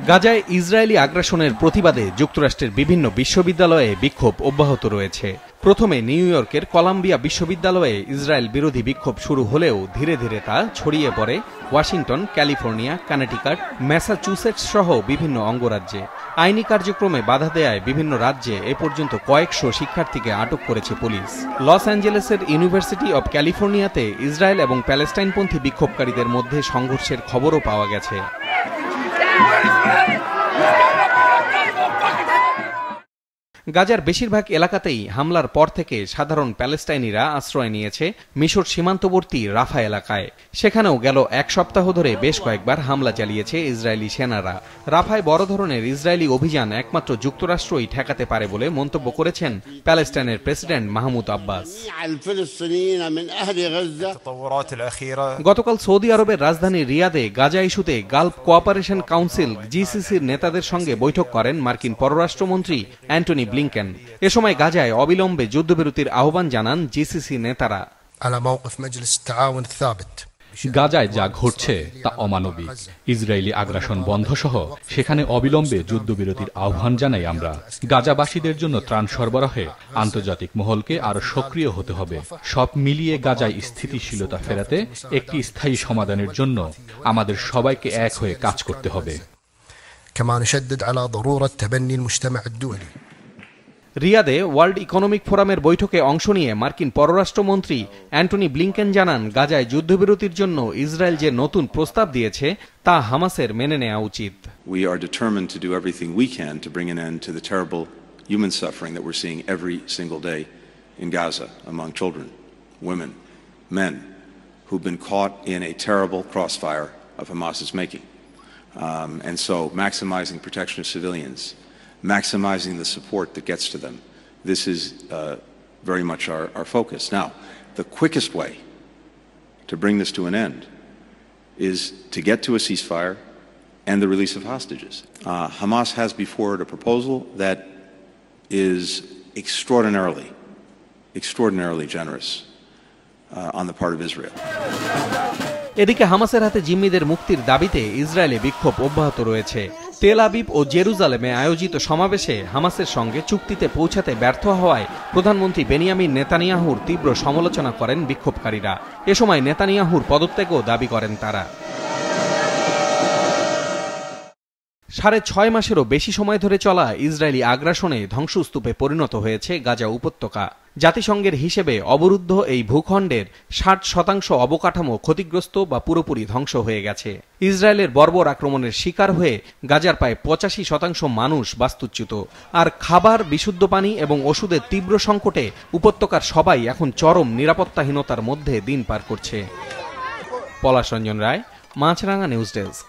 গাজায় ইসরায়েলি আগ্রাসনের প্রতিবাদে যুক্তরাষ্ট্রের বিভিন্ন বিশ্ববিদ্যালয়ে বিক্ষোভ অব্যাহত রয়েছে। প্রথমে নিউ ইয়র্কের কলাম্বিয়া বিশ্ববিদ্যালয়ে ইসরায়েল বিরোধী বিক্ষোভ শুরু হলেও ধীরে ধীরে তা ছড়িয়ে পড়ে ওয়াশিংটন, ক্যালিফোর্নিয়া, কানেটিকাট, ম্যাসাচুসেটস সহ বিভিন্ন অঙ্গরাজ্যে। আইনি কার্যক্রমে বাধা দেয়ায় বিভিন্ন রাজ্যে এ পর্যন্ত কয়েকশো শিক্ষার্থীকে আটক করেছে পুলিশ। লস অ্যাঞ্জেলেসের ইউনিভার্সিটি অব ক্যালিফোর্নিয়াতে ইসরায়েল এবং প্যালেস্টাইনপন্থী বিক্ষোভকারীদের মধ্যে সংঘর্ষের খবরও পাওয়া গেছে। গাজার বেশিরভাগ এলাকাতেই হামলার পর থেকে সাধারণ প্যালেস্টাইনিরা আশ্রয় নিয়েছে মিশর সীমান্তবর্তী রাফা এলাকায়। সেখানেও গেল এক সপ্তাহ ধরে বেশ কয়েকবার হামলা চালিয়েছে ইসরায়েলি সেনারা। রাফায় বড় ধরনের ইসরায়েলি অভিযান একমাত্র যুক্তরাষ্ট্রই ঠেকাতে পারে বলে মন্তব্য করেছেন প্যালেস্টাইনের প্রেসিডেন্ট মাহমুদ আব্বাস। গতকাল সৌদি আরবের রাজধানী রিয়াদে গাজা ইস্যুতে গালফ কোঅপারেশন কাউন্সিল জিসিসির নেতাদের সঙ্গে বৈঠক করেন মার্কিন পররাষ্ট্রমন্ত্রী অ্যান্টনি ব্লিংকেন। এ সময় গাজায় অবিলম্বে যুদ্ধবিরতির আহ্বান জানান জিসিসি নেতারা। গাজায় যা ঘটছে তা অমানবিক। ইসরায়েলি আগ্রাসন বন্ধ সহ সেখানে অবিলম্বে যুদ্ধবিরতির আহ্বান জানাই আমরা। গাজাবাসীদের জন্য ত্রাণ সরবরাহে আন্তর্জাতিক মহলকে আরো সক্রিয় হতে হবে। সব মিলিয়ে গাজায় স্থিতিশীলতা ফেরাতে একটি স্থায়ী সমাধানের জন্য আমাদের সবাইকে এক হয়ে কাজ করতে হবে। রিয়াদে ওয়ার্ল্ড ইকোনমিক ফোরামের বৈঠকে অংশ নিয়ে মার্কিন পররাষ্ট্রমন্ত্রী অ্যান্টনি ব্লিংকেন জানান, গাজায় যুদ্ধবিরতির জন্য ইসরায়েল যে নতুন প্রস্তাব দিয়েছে তা হামাসের মেনে নেওয়া উচিত। We are determined to do everything we can to bring an end to the terrible human suffering that we're seeing every single day in Gaza among children, women, men who've been caught in a terrible crossfire of Hamas's making. And so maximizing protection of civilians, maximizing the support that gets to them. This is very much our focus. Now, the quickest way to bring this to an end is to get to a ceasefire and the release of hostages. Hamas has before it a proposal that is extraordinarily generous on the part of Israel. এদিকে হামাসের হাতে জিম্মিদের মুক্তির দাবিতে ইসরায়েলে বিক্ষোভ অব্যাহত রয়েছে। Tel Aviv ও জেরুজালেমে আয়োজিত সমাবেশে হামাসের সঙ্গে চুক্তিতে পৌঁছাতে ব্যর্থ হওয়ায় প্রধানমন্ত্রী বেনিয়ামিন নেতানিয়াহুর তীব্র সমালোচনা করেন বিক্ষোভকারীরা। এ সময় নেতানিয়াহুর পদত্যাগও দাবি করেন তারা। 6.5 মাসেরও বেশি সময় ধরে চলা ইসরায়েলি আগ্রাসনে ধ্বংসস্তূপে পরিণত হয়েছে গাজা উপত্যকা। জাতিসংঘের হিসেবে অবরুদ্ধ এই ভূখণ্ডের 60% অবকাঠামো ক্ষতিগ্রস্ত বা পুরোপুরি ধ্বংস হয়ে গেছে। ইসরায়েলের বর্বর আক্রমণের শিকার হয়ে গাজার প্রায় 85% মানুষ বাস্তুচ্যুত। আর খাবার, বিশুদ্ধ পানি এবং ওষুধের তীব্র সংকটে উপত্যকার সবাই এখন চরম নিরাপত্তাহীনতার মধ্যে দিন পার করছে। পলাশ রঞ্জন রায়, মাছরাঙা নিউজ ডেস্ক।